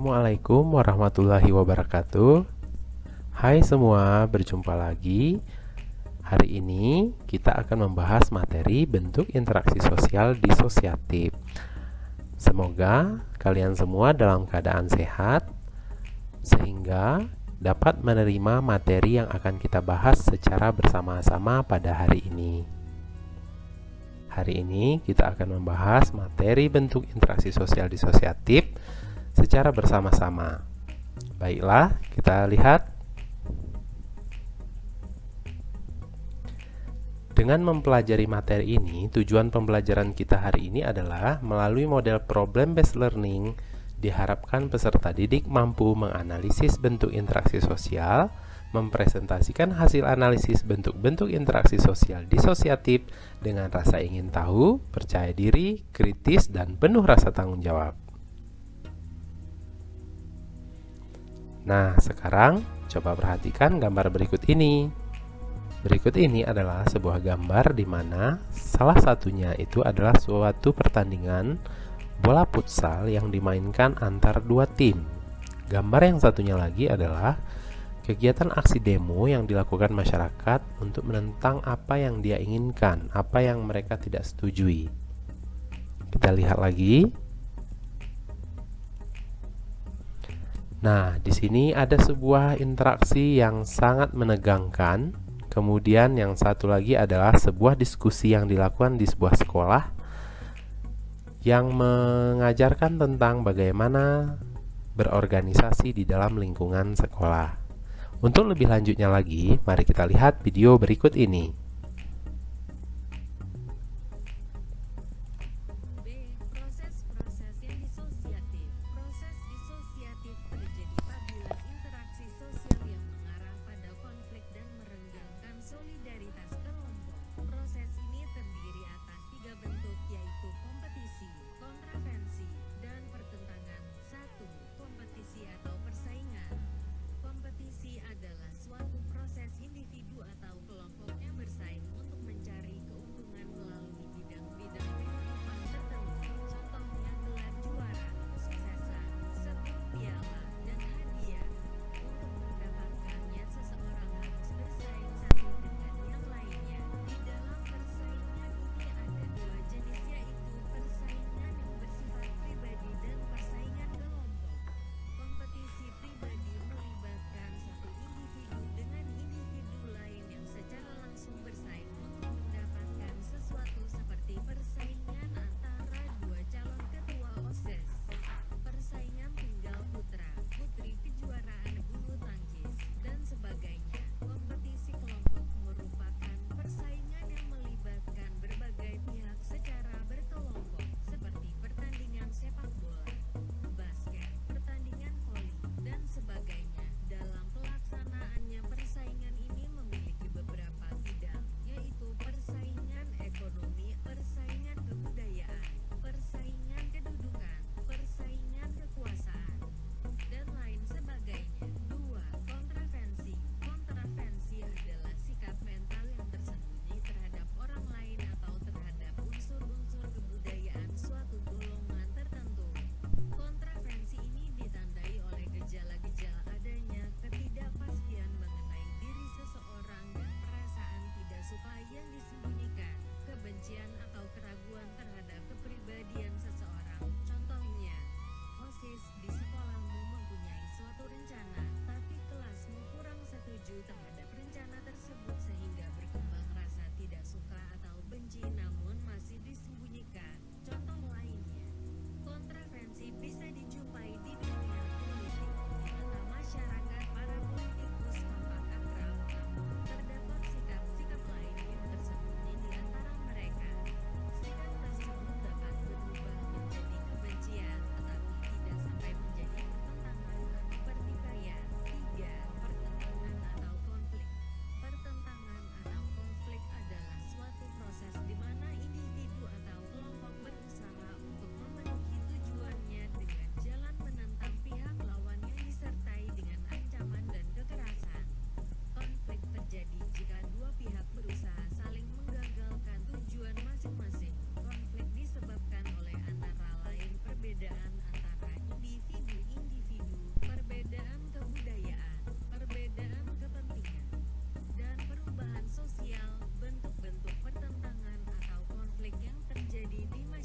Assalamualaikum warahmatullahi wabarakatuh. Hai semua, berjumpa lagi. Hari ini kita akan membahas materi bentuk interaksi sosial disosiatif. Semoga kalian semua dalam keadaan sehat sehingga dapat menerima materi yang akan kita bahas secara bersama-sama pada hari ini. Hari ini kita akan membahas materi bentuk interaksi sosial disosiatif secara bersama-sama. Baiklah, kita lihat. Dengan mempelajari materi ini, tujuan pembelajaran kita hari ini adalah melalui model problem-based learning, diharapkan peserta didik mampu menganalisis bentuk interaksi sosial, mempresentasikan hasil analisis bentuk-bentuk interaksi sosial disosiatif dengan rasa ingin tahu, percaya diri, kritis, dan penuh rasa tanggung jawab. Nah, sekarang coba perhatikan gambar berikut ini. Berikut ini adalah sebuah gambar di mana salah satunya itu adalah suatu pertandingan bola futsal yang dimainkan antar dua tim. Gambar yang satunya lagi adalah kegiatan aksi demo yang dilakukan masyarakat untuk menentang apa yang dia inginkan, apa yang mereka tidak setujui. Kita lihat lagi. Nah, di sini ada sebuah interaksi yang sangat menegangkan. Kemudian yang satu lagi adalah sebuah diskusi yang dilakukan di sebuah sekolah yang mengajarkan tentang bagaimana berorganisasi di dalam lingkungan sekolah. Untuk lebih lanjutnya lagi, mari kita lihat video berikut ini.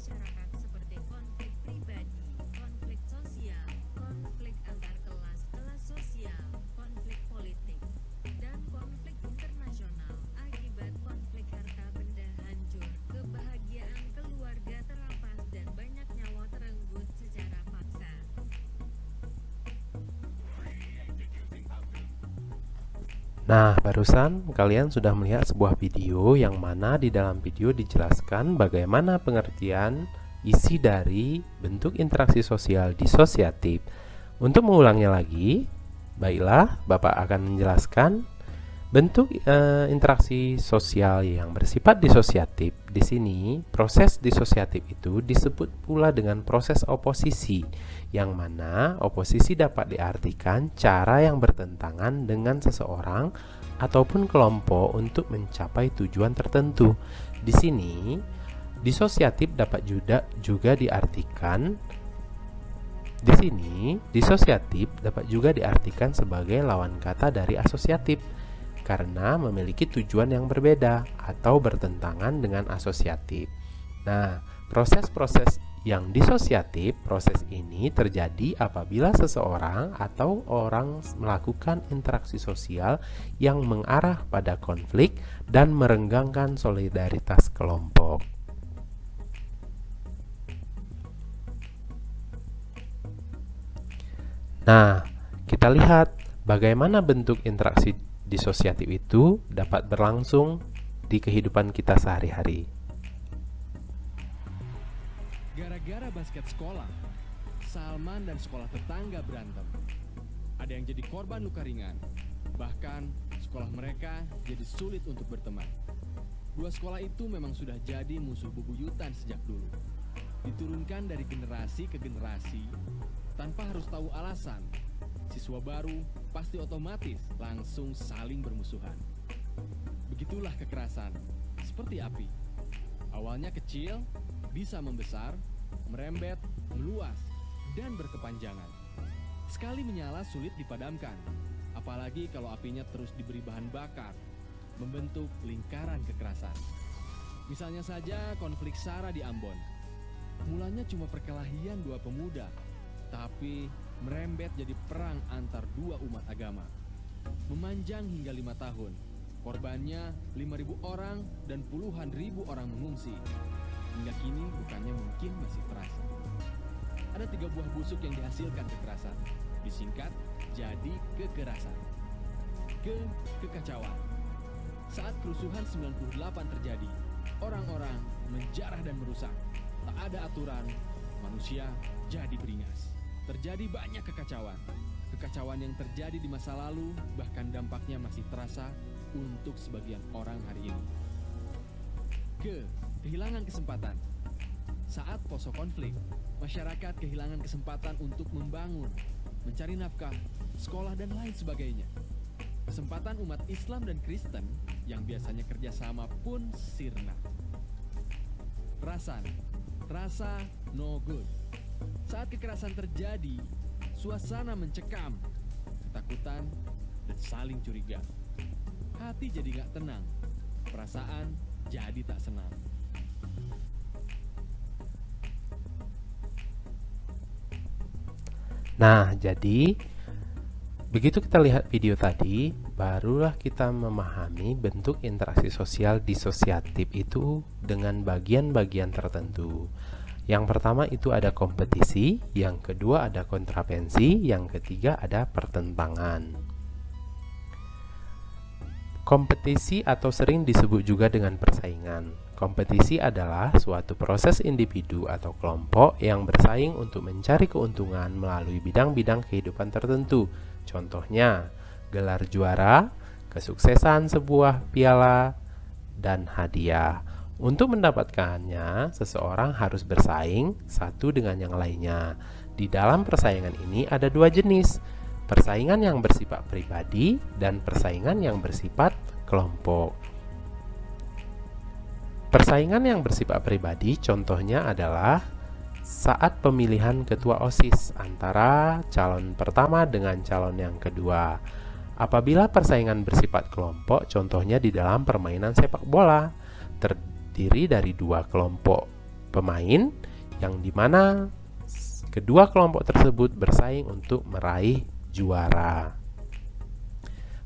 masyarakat seperti konflik pribadi, konflik sosial, konflik antar kelas, kelas sosial, konflik politik, dan konflik internasional. Akibat konflik harta benda hancur, kebahagiaan keluarga terampas dan banyak nyawa terenggut secara paksa. Nah, barusan kalian sudah melihat sebuah video yang mana di dalam video dijelaskan bagaimana pengertian isi dari bentuk interaksi sosial disosiatif. Untuk mengulangnya lagi, baiklah, Bapak akan menjelaskan bentuk interaksi sosial yang bersifat disosiatif. Di sini, proses disosiatif itu disebut pula dengan proses oposisi, yang mana oposisi dapat diartikan cara yang bertentangan dengan seseorang ataupun kelompok untuk mencapai tujuan tertentu. Di sini, disosiatif dapat juga diartikan sebagai lawan kata dari asosiatif, karena memiliki tujuan yang berbeda atau bertentangan dengan asosiatif. Nah, proses-proses yang disosiatif, proses ini terjadi apabila seseorang atau orang melakukan interaksi sosial yang mengarah pada konflik dan merenggangkan solidaritas kelompok. Nah, kita lihat bagaimana bentuk interaksi disosiatif itu dapat berlangsung di kehidupan kita sehari-hari. Gara-gara basket sekolah, Salman dan sekolah tetangga berantem. Ada yang jadi korban luka ringan. Bahkan sekolah mereka jadi sulit untuk berteman. Dua sekolah itu memang sudah jadi musuh bebuyutan sejak dulu. Diturunkan dari generasi ke generasi tanpa harus tahu alasan. Siswa baru pasti otomatis langsung saling bermusuhan. Begitulah kekerasan, seperti api. Awalnya kecil, bisa membesar, merembet, meluas, dan berkepanjangan. Sekali menyala sulit dipadamkan, apalagi kalau apinya terus diberi bahan bakar, membentuk lingkaran kekerasan. Misalnya saja konflik SARA di Ambon. Mulanya cuma perkelahian dua pemuda, tapi merembet jadi perang antar dua umat agama. Memanjang hingga 5 tahun. Korbannya 5.000 orang dan puluhan ribu orang mengungsi. Hingga kini bukannya mungkin masih terasa. Ada 3 buah busuk yang dihasilkan kekerasan. Disingkat jadi kekerasan. Kekacauan. Saat kerusuhan 98 terjadi, orang-orang menjarah dan merusak. Tak ada aturan, manusia jadi beringas. Terjadi banyak kekacauan. Kekacauan yang terjadi di masa lalu, bahkan dampaknya masih terasa untuk sebagian orang hari ini. Kehilangan kesempatan. Saat poso konflik, masyarakat kehilangan kesempatan untuk membangun, mencari nafkah, sekolah, dan lain sebagainya. Kesempatan umat Islam dan Kristen yang biasanya kerjasama pun sirna. Rasa no good. Saat kekerasan terjadi, suasana mencekam, ketakutan, dan saling curiga. Hati jadi gak tenang, perasaan jadi tak senang. Nah, jadi begitu kita lihat video tadi, barulah kita memahami bentuk interaksi sosial disosiatif itu dengan bagian-bagian tertentu. Yang pertama itu ada kompetisi, yang kedua ada kontravensi, yang ketiga ada pertentangan. Kompetisi atau sering disebut juga dengan persaingan. Kompetisi adalah suatu proses individu atau kelompok yang bersaing untuk mencari keuntungan melalui bidang-bidang kehidupan tertentu. Contohnya, gelar juara, kesuksesan sebuah piala, dan hadiah. Untuk mendapatkannya, seseorang harus bersaing satu dengan yang lainnya. Di dalam persaingan ini ada 2 jenis, persaingan yang bersifat pribadi dan persaingan yang bersifat kelompok. Persaingan yang bersifat pribadi contohnya adalah saat pemilihan ketua OSIS antara calon pertama dengan calon yang kedua. Apabila persaingan bersifat kelompok, contohnya di dalam permainan sepak bola, terdiri dari 2 kelompok pemain yang dimana kedua kelompok tersebut bersaing untuk meraih juara.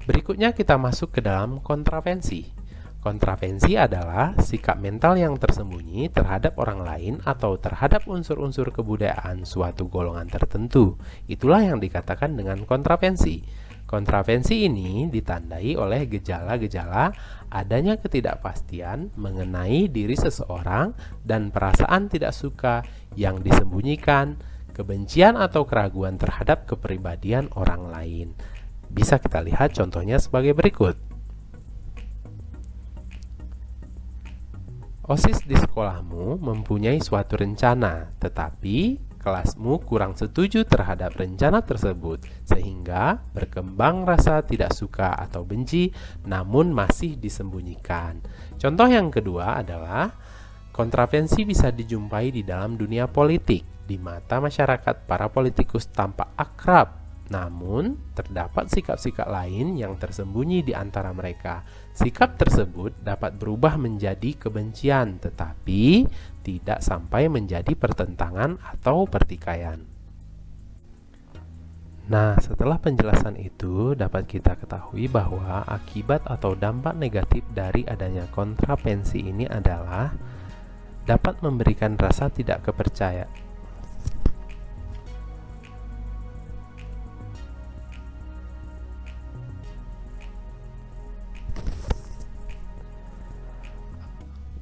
Berikutnya kita masuk ke dalam kontravensi. Kontravensi adalah sikap mental yang tersembunyi terhadap orang lain atau terhadap unsur-unsur kebudayaan suatu golongan tertentu. Itulah yang dikatakan dengan kontravensi. Kontravensi ini ditandai oleh gejala-gejala adanya ketidakpastian mengenai diri seseorang dan perasaan tidak suka yang disembunyikan, kebencian atau keraguan terhadap kepribadian orang lain. Bisa kita lihat contohnya sebagai berikut. OSIS di sekolahmu mempunyai suatu rencana, tetapi kelasmu kurang setuju terhadap rencana tersebut, sehingga berkembang rasa tidak suka atau benci, namun masih disembunyikan. Contoh yang kedua adalah kontravensi bisa dijumpai di dalam dunia politik. Di mata masyarakat, para politikus tampak akrab, namun terdapat sikap-sikap lain yang tersembunyi di antara mereka. Sikap tersebut dapat berubah menjadi kebencian, tetapi tidak sampai menjadi pertentangan atau pertikaian. Nah, setelah penjelasan itu, dapat kita ketahui bahwa akibat atau dampak negatif dari adanya kontravensi ini adalah dapat memberikan rasa tidak kepercayaan.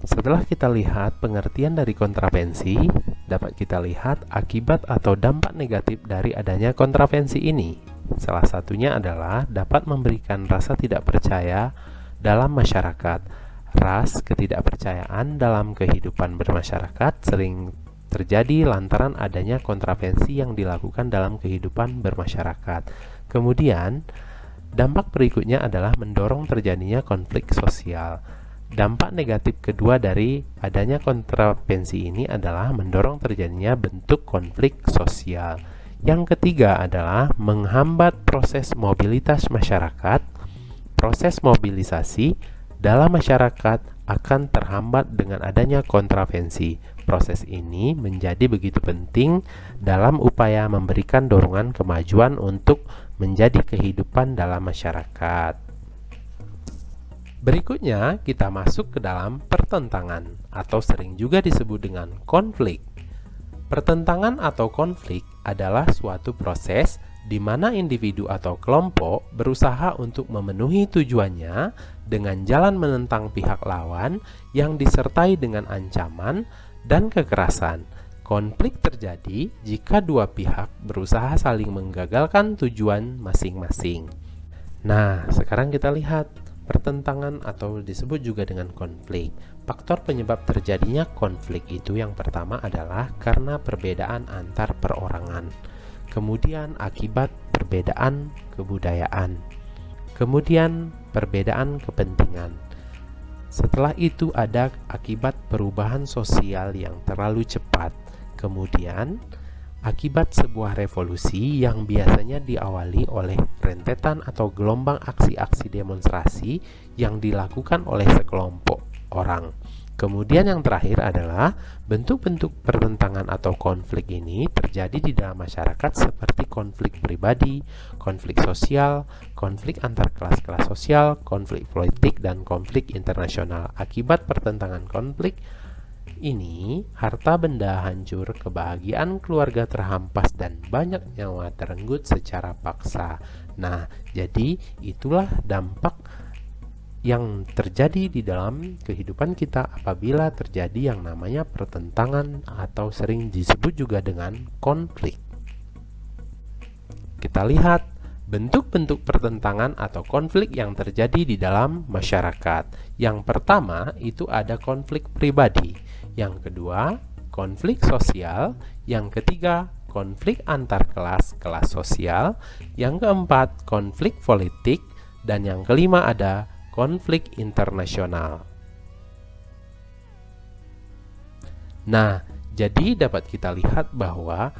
Setelah kita lihat pengertian dari kontravensi, dapat kita lihat akibat atau dampak negatif dari adanya kontravensi ini. Salah satunya adalah dapat memberikan rasa tidak percaya dalam masyarakat. Ras ketidakpercayaan dalam kehidupan bermasyarakat sering terjadi lantaran adanya kontravensi yang dilakukan dalam kehidupan bermasyarakat. Kemudian, dampak berikutnya adalah mendorong terjadinya konflik sosial. Dampak negatif kedua dari adanya kontravensi ini adalah mendorong terjadinya bentuk konflik sosial. Yang ketiga adalah menghambat proses mobilitas masyarakat. Proses mobilisasi dalam masyarakat akan terhambat dengan adanya kontravensi. Proses ini menjadi begitu penting dalam upaya memberikan dorongan kemajuan untuk menjadi kehidupan dalam masyarakat. Berikutnya, kita masuk ke dalam pertentangan atau sering juga disebut dengan konflik. Pertentangan atau konflik adalah suatu proses di mana individu atau kelompok berusaha untuk memenuhi tujuannya dengan jalan menentang pihak lawan yang disertai dengan ancaman dan kekerasan. Konflik terjadi jika dua pihak berusaha saling menggagalkan tujuan masing-masing. Nah, sekarang kita lihat pertentangan atau disebut juga dengan konflik. Faktor penyebab terjadinya konflik itu yang pertama adalah karena perbedaan antar perorangan. Kemudian akibat perbedaan kebudayaan. Kemudian perbedaan kepentingan. Setelah itu ada akibat perubahan sosial yang terlalu cepat. Kemudian akibat sebuah revolusi yang biasanya diawali oleh rentetan atau gelombang aksi-aksi demonstrasi yang dilakukan oleh sekelompok orang. Kemudian yang terakhir adalah bentuk-bentuk pertentangan atau konflik ini terjadi di dalam masyarakat seperti konflik pribadi, konflik sosial, konflik antar kelas-kelas sosial, konflik politik, dan konflik internasional. Akibat pertentangan konflik ini, harta benda hancur, kebahagiaan keluarga terhampas, dan banyak nyawa terenggut secara paksa. Nah, jadi itulah dampak yang terjadi di dalam kehidupan kita apabila terjadi yang namanya pertentangan atau sering disebut juga dengan konflik. Kita lihat bentuk-bentuk pertentangan atau konflik yang terjadi di dalam masyarakat. Yang pertama itu ada konflik pribadi. Yang kedua, konflik sosial. Yang ketiga, konflik antar kelas sosial. Yang keempat, konflik politik. Dan yang kelima ada konflik internasional. Nah, jadi dapat kita lihat bahwa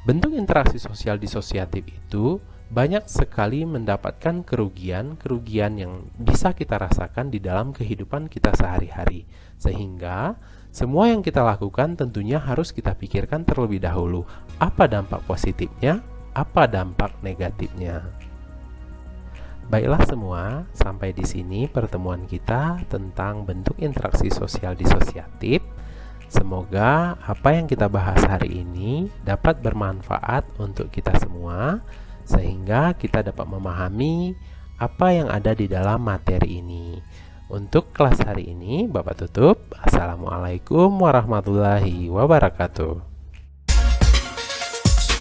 bentuk interaksi sosial disosiatif itu banyak sekali mendapatkan kerugian yang bisa kita rasakan di dalam kehidupan kita sehari-hari. Sehingga semua yang kita lakukan tentunya harus kita pikirkan terlebih dahulu. Apa dampak positifnya? Apa dampak negatifnya? Baiklah semua, sampai di sini pertemuan kita tentang bentuk interaksi sosial disosiatif. Semoga apa yang kita bahas hari ini dapat bermanfaat untuk kita semua, sehingga kita dapat memahami apa yang ada di dalam materi ini. Untuk kelas hari ini, Bapak tutup. Assalamualaikum warahmatullahi wabarakatuh.